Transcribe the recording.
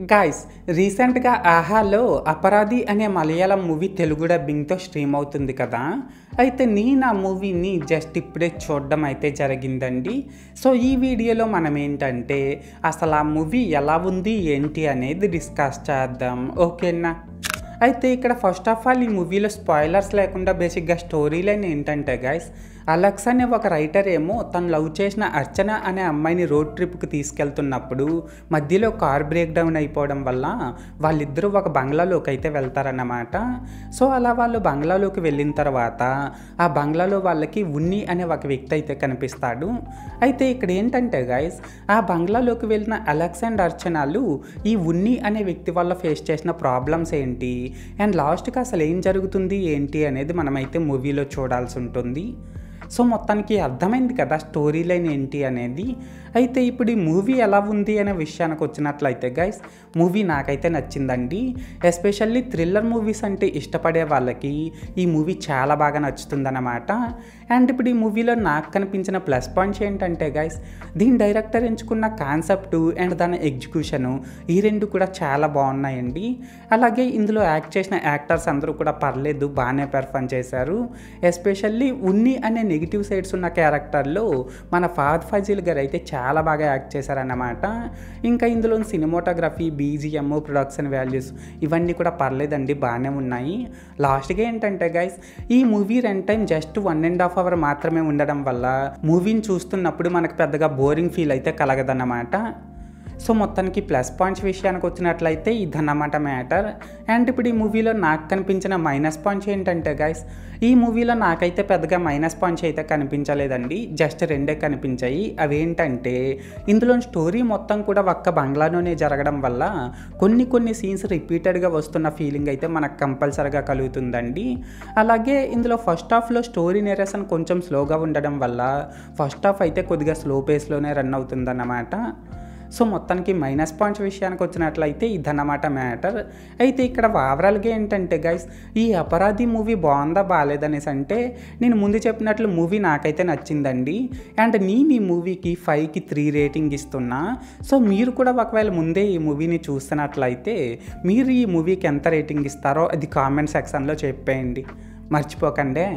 Guys రీసెంట్గా ఆహాలో అపరాధి అనే మలయాళం మూవీ తెలుగు డబ్బింగ్తో స్ట్రీమ్ అవుతుంది కదా. అయితే నేను ఆ మూవీని జస్ట్ ఇప్పుడే చూడడం అయితే జరిగిందండి. సో ఈ వీడియోలో మనం ఏంటంటే అసలు ఆ మూవీ ఎలా ఉంది ఏంటి అనేది డిస్కస్ చేద్దాం, ఓకేనా. అయితే ఇక్కడ ఫస్ట్ ఆఫ్ ఆల్ ఈ మూవీలో స్పాయిలర్స్ లేకుండా బేసిక్గా స్టోరీ లైన్ ఏంటంటే గైస్, అలెక్స్ అనే ఒక రైటర్ ఏమో తను లవ్ చేసిన అర్చన అనే అమ్మాయిని రోడ్ ట్రిప్కి తీసుకెళ్తున్నప్పుడు మధ్యలో కార్ బ్రేక్ డౌన్ అయిపోవడం వల్ల వాళ్ళిద్దరూ ఒక బంగ్లాలోకి అయితే వెళ్తారన్నమాట. సో అలా వాళ్ళు బంగ్లాలోకి వెళ్ళిన తర్వాత ఆ బంగ్లాలో వాళ్ళకి ఉన్ని అనే ఒక వ్యక్తి అయితే కనిపిస్తాడు. అయితే ఇక్కడ ఏంటంటే గైస్, ఆ బంగ్లాలోకి వెళ్ళిన అలెక్స్ అండ్ అర్చనలు ఈ ఉన్ని అనే వ్యక్తి వల్ల ఫేస్ చేసిన ప్రాబ్లమ్స్ ఏంటి అండ్ లాస్ట్కి అసలు ఏం జరుగుతుంది ఏంటి అనేది మనమైతే మూవీలో చూడాల్సి ఉంటుంది. సో మొత్తానికి అర్థమైంది కదా స్టోరీ లైన్ ఏంటి అనేది. అయితే ఇప్పుడు ఈ మూవీ ఎలా ఉంది అనే విషయానికి వచ్చినట్లయితే గైస్, మూవీ నాకైతే నచ్చిందండి. ఎస్పెషల్లీ థ్రిల్లర్ మూవీస్ అంటే ఇష్టపడే వాళ్ళకి ఈ మూవీ చాలా బాగా నచ్చుతుందన్నమాట. అండ్ ఇప్పుడు ఈ మూవీలో నాకు కనిపించిన ప్లస్ పాయింట్స్ ఏంటంటే గైస్, దీని డైరెక్టర్ ఎంచుకున్న కాన్సెప్టు అండ్ దాని ఎగ్జిక్యూషను ఈ రెండు కూడా చాలా బాగున్నాయండి. అలాగే ఇందులో యాక్ట్ చేసిన యాక్టర్స్ అందరూ కూడా పర్లేదు, బాగానే పెర్ఫామ్ చేశారు. ఎస్పెషల్లీ ఉన్ని అనే నెగిటివ్ సైడ్స్ ఉన్న క్యారెక్టర్లో మన ఫహద్ ఫాజిల్ గారు అయితే చాలా బాగా యాక్ట్ చేశారన్నమాట. ఇంకా ఇందులో సినిమాటోగ్రఫీ, బీజిఎం, ప్రొడక్షన్ వాల్యూస్ ఇవన్నీ కూడా పర్లేదండి, బాగానే ఉన్నాయి. లాస్ట్గా ఏంటంటే గైస్, ఈ movie run time just 1.5 hours మాత్రమే ఉండడం వల్ల మూవీని చూస్తున్నప్పుడు మనకు పెద్దగా బోరింగ్ ఫీల్ అయితే కలగదన్నమాట. సో మొత్తానికి ప్లస్ పాయింట్స్ విషయానికి వచ్చినట్లయితే ఇదన్నమాట మ్యాటర్. అండ్ ఇప్పుడు ఈ మూవీలో నాకు కనిపించిన మైనస్ పాయింట్స్ ఏంటంటే గైస్, ఈ మూవీలో నాకైతే పెద్దగా మైనస్ పాయింట్స్ అయితే కనిపించలేదండి, జస్ట్ రెండే కనిపించాయి. అవేంటంటే ఇందులో స్టోరీ మొత్తం కూడా ఒక్క బంగ్లాలోనే జరగడం వల్ల కొన్ని సీన్స్ రిపీటెడ్గా వస్తున్న ఫీలింగ్ అయితే మనకు కంపల్సరీగా కలుగుతుందండి. అలాగే ఇందులో ఫస్ట్ హాఫ్లో స్టోరీ నెరేషన్ కొంచెం స్లోగా ఉండడం వల్ల ఫస్ట్ హాఫ్ అయితే కొద్దిగా స్లో పేస్లోనే రన్ అవుతుందన్నమాట. సో మొత్తానికి మైనస్ పాయింట్స్ విషయానికి వచ్చినట్లయితే ఇదన్నమాట మ్యాటర్. అయితే ఇక్కడ ఓవరాల్గా ఏంటంటే గైస్, ఈ అపరాధి మూవీ బాగుందా బాగాలేదనేసి అంటే నేను ముందు చెప్పినట్లు మూవీ నాకైతే నచ్చిందండి. అండ్ నేను ఈ మూవీకి 5కి 3 రేటింగ్ ఇస్తున్నా. సో మీరు కూడా ఒకవేళ ముందే ఈ మూవీని చూస్తున్నట్లయితే మీరు ఈ మూవీకి ఎంత రేటింగ్ ఇస్తారో అది కామెంట్ సెక్షన్లో చెప్పేయండి, మర్చిపోకండి.